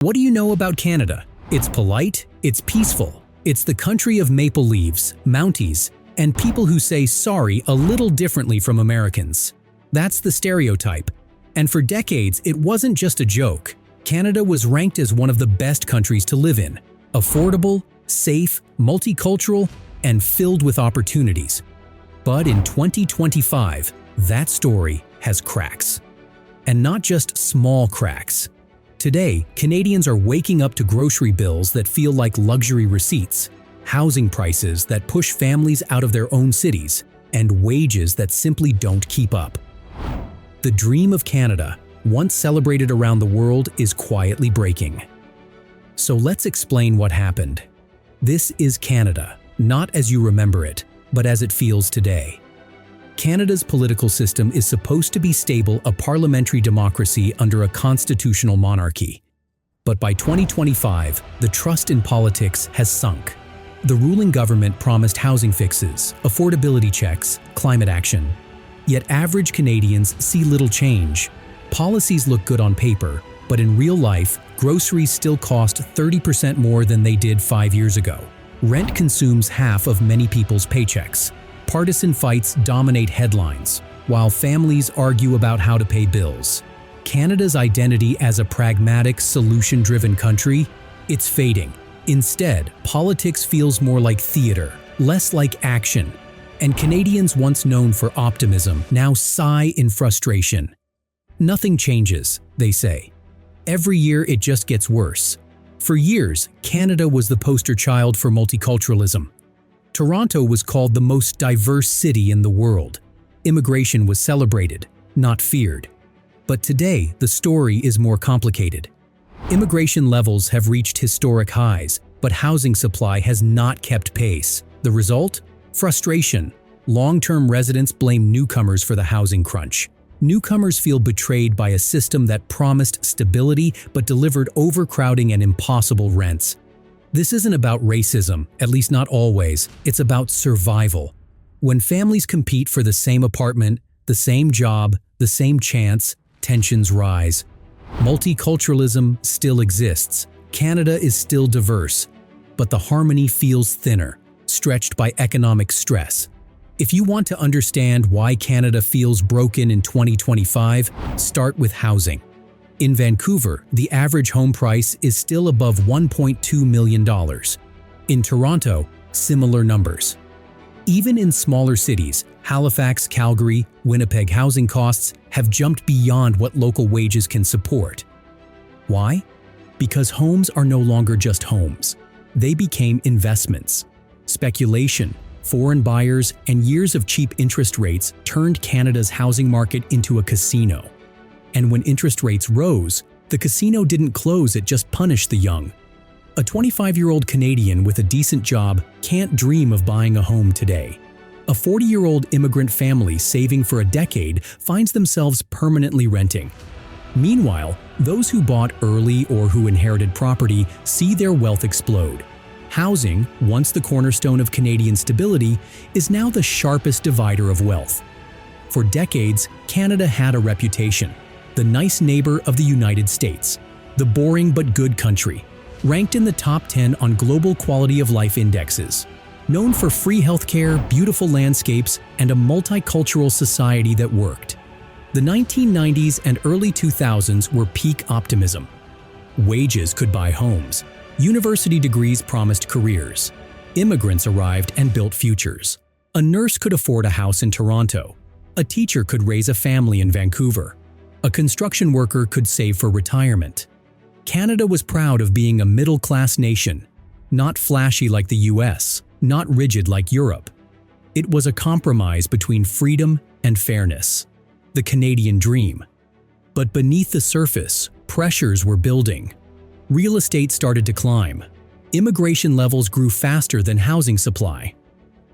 What do you know about Canada? It's polite, it's peaceful, it's the country of maple leaves, Mounties, and people who say sorry a little differently from Americans. That's the stereotype. And for decades, it wasn't just a joke. Canada was ranked as one of the best countries to live in. Affordable, safe, multicultural, and filled with opportunities. But in 2025, that story has cracks. And not just small cracks. Today, Canadians are waking up to grocery bills that feel like luxury receipts, housing prices that push families out of their own cities, and wages that simply don't keep up. The dream of Canada, once celebrated around the world, is quietly breaking. So let's explain what happened. This is Canada, not as you remember it, but as it feels today. Canada's political system is supposed to be stable, a parliamentary democracy under a constitutional monarchy. But by 2025, the trust in politics has sunk. The ruling government promised housing fixes, affordability checks, climate action. Yet average Canadians see little change. Policies look good on paper, but in real life, groceries still cost 30% more than they did 5 years ago. Rent consumes half of many people's paychecks. Partisan fights dominate headlines, while families argue about how to pay bills. Canada's identity as a pragmatic, solution-driven country, it's fading. Instead, politics feels more like theater, less like action. And Canadians once known for optimism now sigh in frustration. Nothing changes, they say. Every year it just gets worse. For years, Canada was the poster child for multiculturalism. Toronto was called the most diverse city in the world. Immigration was celebrated, not feared. But today, the story is more complicated. Immigration levels have reached historic highs, but housing supply has not kept pace. The result? Frustration. Long-term residents blame newcomers for the housing crunch. Newcomers feel betrayed by a system that promised stability but delivered overcrowding and impossible rents. This isn't about racism, at least not always. It's about survival. When families compete for the same apartment, the same job, the same chance, tensions rise. Multiculturalism still exists. Canada is still diverse. But the harmony feels thinner, stretched by economic stress. If you want to understand why Canada feels broken in 2025, start with housing. In Vancouver, the average home price is still above $1.2 million. In Toronto, similar numbers. Even in smaller cities, Halifax, Calgary, Winnipeg, housing costs have jumped beyond what local wages can support. Why? Because homes are no longer just homes. They became investments. Speculation, foreign buyers, and years of cheap interest rates turned Canada's housing market into a casino. And when interest rates rose, the casino didn't close, it just punished the young. A 25-year-old Canadian with a decent job can't dream of buying a home today. A 40-year-old immigrant family saving for a decade finds themselves permanently renting. Meanwhile, those who bought early or who inherited property see their wealth explode. Housing, once the cornerstone of Canadian stability, is now the sharpest divider of wealth. For decades, Canada had a reputation. The nice neighbor of the United States, the boring but good country, ranked in the top 10 on global quality of life indexes, known for free healthcare, beautiful landscapes, and a multicultural society that worked. The 1990s and early 2000s were peak optimism. Wages could buy homes, university degrees promised careers, immigrants arrived and built futures. A nurse could afford a house in Toronto, a teacher could raise a family in Vancouver. A construction worker could save for retirement. Canada was proud of being a middle-class nation, not flashy like the US, not rigid like Europe. It was a compromise between freedom and fairness, the Canadian dream. But beneath the surface, pressures were building. Real estate started to climb. Immigration levels grew faster than housing supply.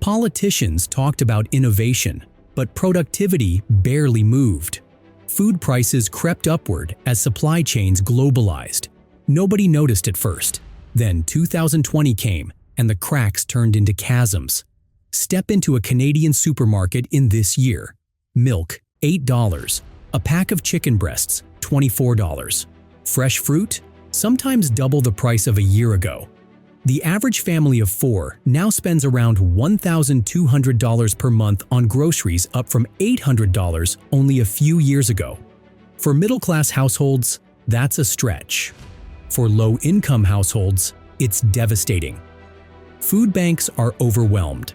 Politicians talked about innovation, but productivity barely moved. Food prices crept upward as supply chains globalized. Nobody noticed at first. Then 2020 came, and the cracks turned into chasms. Step into a Canadian supermarket in this year. Milk, $8. A pack of chicken breasts, $24. Fresh fruit, sometimes double the price of a year ago. The average family of 4 now spends around $1,200 per month on groceries, up from $800 only a few years ago. For middle-class households, that's a stretch. For low-income households, it's devastating. Food banks are overwhelmed.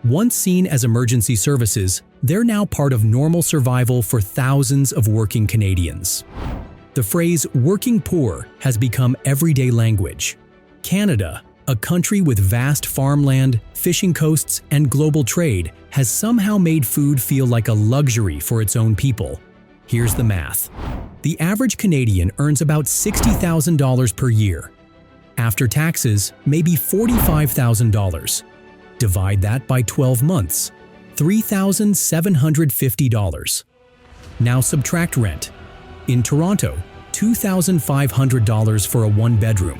Once seen as emergency services, they're now part of normal survival for thousands of working Canadians. The phrase "working poor" has become everyday language. Canada, a country with vast farmland, fishing coasts, and global trade, has somehow made food feel like a luxury for its own people. Here's the math. The average Canadian earns about $60,000 per year. After taxes, maybe $45,000. Divide that by 12 months, $3,750. Now subtract rent. In Toronto, $2,500 for a one-bedroom.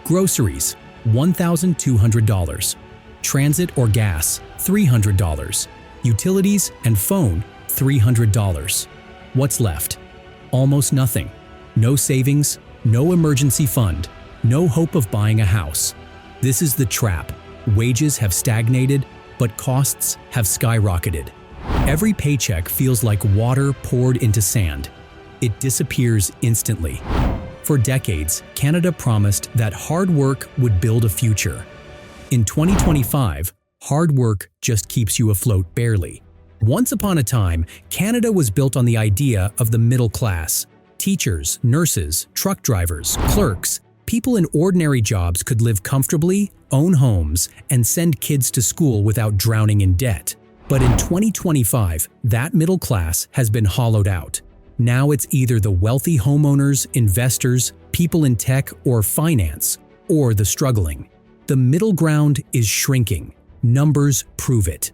Groceries, $1,200. Transit or gas, $300. Utilities and phone, $300. What's left? Almost nothing. No savings, no emergency fund, no hope of buying a house. This is the trap. Wages have stagnated, but costs have skyrocketed. Every paycheck feels like water poured into sand. It disappears instantly. For decades, Canada promised that hard work would build a future. In 2025, hard work just keeps you afloat barely. Once upon a time, Canada was built on the idea of the middle class. Teachers, nurses, truck drivers, clerks, people in ordinary jobs could live comfortably, own homes, and send kids to school without drowning in debt. But in 2025, that middle class has been hollowed out. Now it's either the wealthy homeowners, investors, people in tech or finance, or the struggling. The middle ground is shrinking. Numbers prove it.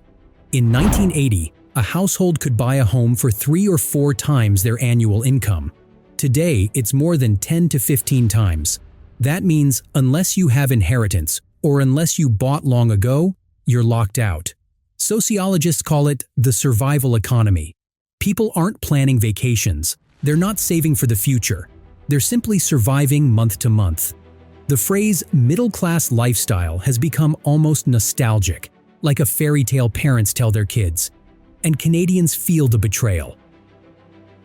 In 1980, a household could buy a home for 3 or 4 times their annual income. Today, it's more than 10 to 15 times. That means unless you have inheritance or unless you bought long ago, you're locked out. Sociologists call it the survival economy. People aren't planning vacations. They're not saving for the future. They're simply surviving month to month. The phrase middle-class lifestyle has become almost nostalgic, like a fairy tale parents tell their kids. And Canadians feel the betrayal.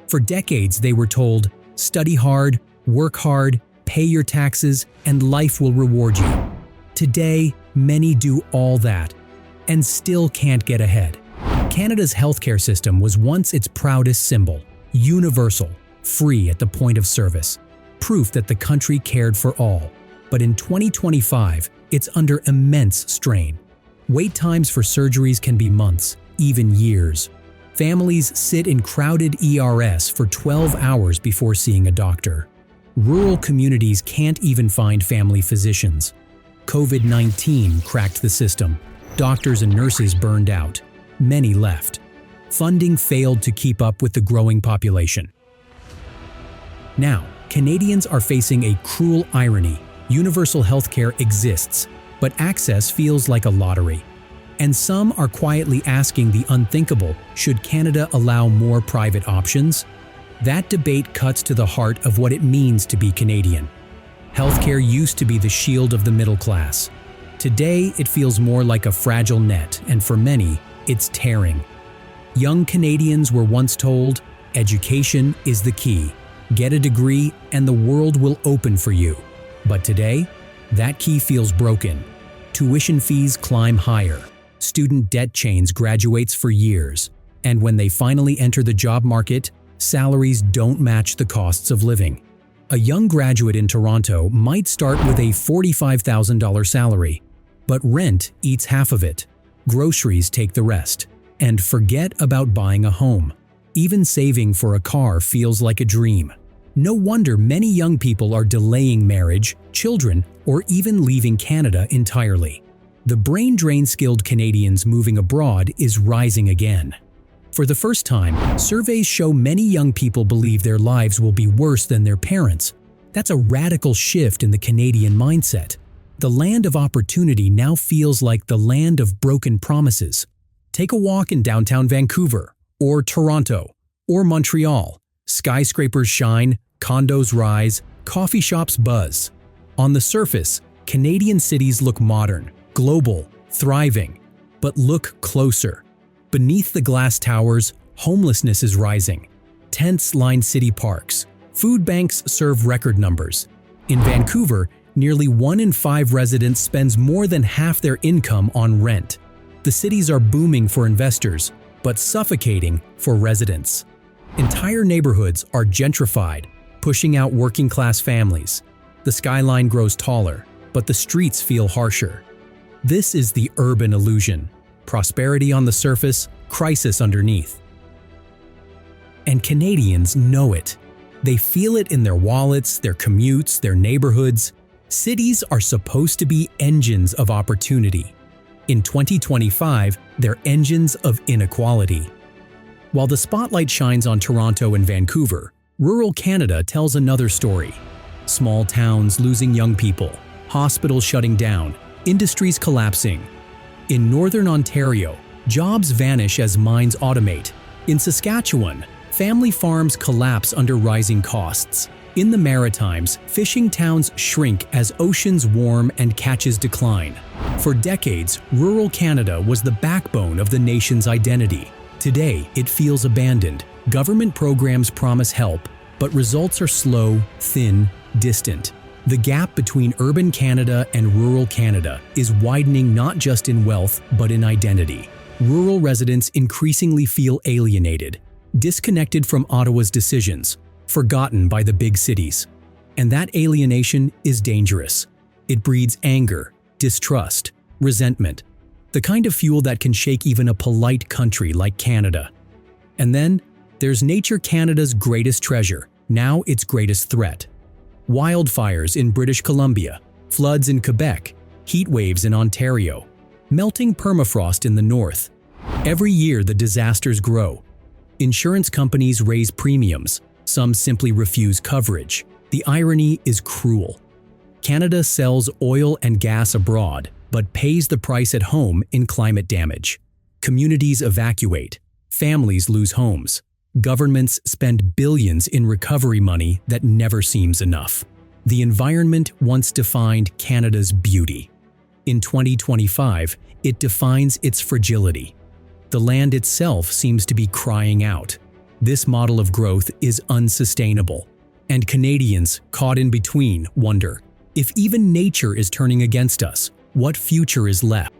For decades, they were told, study hard, work hard, pay your taxes, and life will reward you. Today, many do all that and still can't get ahead. Canada's healthcare system was once its proudest symbol, universal, free at the point of service, proof that the country cared for all. But in 2025, it's under immense strain. Wait times for surgeries can be months, even years. Families sit in crowded ERs for 12 hours before seeing a doctor. Rural communities can't even find family physicians. COVID-19 cracked the system. Doctors and nurses burned out. Many left. Funding failed to keep up with the growing population. Now, Canadians are facing a cruel irony. Universal healthcare exists, but access feels like a lottery. And some are quietly asking the unthinkable, should Canada allow more private options? That debate cuts to the heart of what it means to be Canadian. Healthcare used to be the shield of the middle class. Today, it feels more like a fragile net, and for many, it's tearing. Young Canadians were once told, education is the key. Get a degree and the world will open for you. But today, that key feels broken. Tuition fees climb higher. Student debt chains graduates for years. And when they finally enter the job market, salaries don't match the costs of living. A young graduate in Toronto might start with a $45,000 salary, but rent eats half of it. Groceries take the rest. And forget about buying a home. Even saving for a car feels like a dream. No wonder many young people are delaying marriage, children, or even leaving Canada entirely. The brain drain skilled Canadians moving abroad is rising again. For the first time, surveys show many young people believe their lives will be worse than their parents. That's a radical shift in the Canadian mindset. The land of opportunity now feels like the land of broken promises. Take a walk in downtown Vancouver, or Toronto, or Montreal. Skyscrapers shine, condos rise, Coffee shops buzz. On the surface, Canadian cities look modern, global, thriving. But look closer. Beneath the glass towers, homelessness is rising. Tents line city parks. Food banks serve record numbers. In Vancouver, nearly 1 in 5 residents spends more than half their income on rent. The cities are booming for investors, but suffocating for residents. Entire neighborhoods are gentrified, pushing out working-class families. The skyline grows taller, but the streets feel harsher. This is the urban illusion. Prosperity on the surface, crisis underneath. And Canadians know it. They feel it in their wallets, their commutes, their neighborhoods. Cities are supposed to be engines of opportunity. In 2025, they're engines of inequality. While the spotlight shines on Toronto and Vancouver, rural Canada tells another story. Small towns losing young people, hospitals shutting down, industries collapsing. In northern Ontario, jobs vanish as mines automate. In Saskatchewan, family farms collapse under rising costs. In the Maritimes, fishing towns shrink as oceans warm and catches decline. For decades, rural Canada was the backbone of the nation's identity. Today, it feels abandoned. Government programs promise help, but results are slow, thin, distant. The gap between urban Canada and rural Canada is widening not just in wealth, but in identity. Rural residents increasingly feel alienated, disconnected from Ottawa's decisions, forgotten by the big cities. And that alienation is dangerous. It breeds anger, distrust, resentment, the kind of fuel that can shake even a polite country like Canada. And then, there's Nature Canada's greatest treasure, now its greatest threat. Wildfires in British Columbia, floods in Quebec, heat waves in Ontario, melting permafrost in the north. Every year the disasters grow. Insurance companies raise premiums, some simply refuse coverage. The irony is cruel. Canada sells oil and gas abroad, but pays the price at home in climate damage. Communities evacuate, families lose homes. Governments spend billions in recovery money that never seems enough. The environment once defined Canada's beauty. In 2025, it defines its fragility. The land itself seems to be crying out. This model of growth is unsustainable. And Canadians, caught in between, wonder, if even nature is turning against us, what future is left?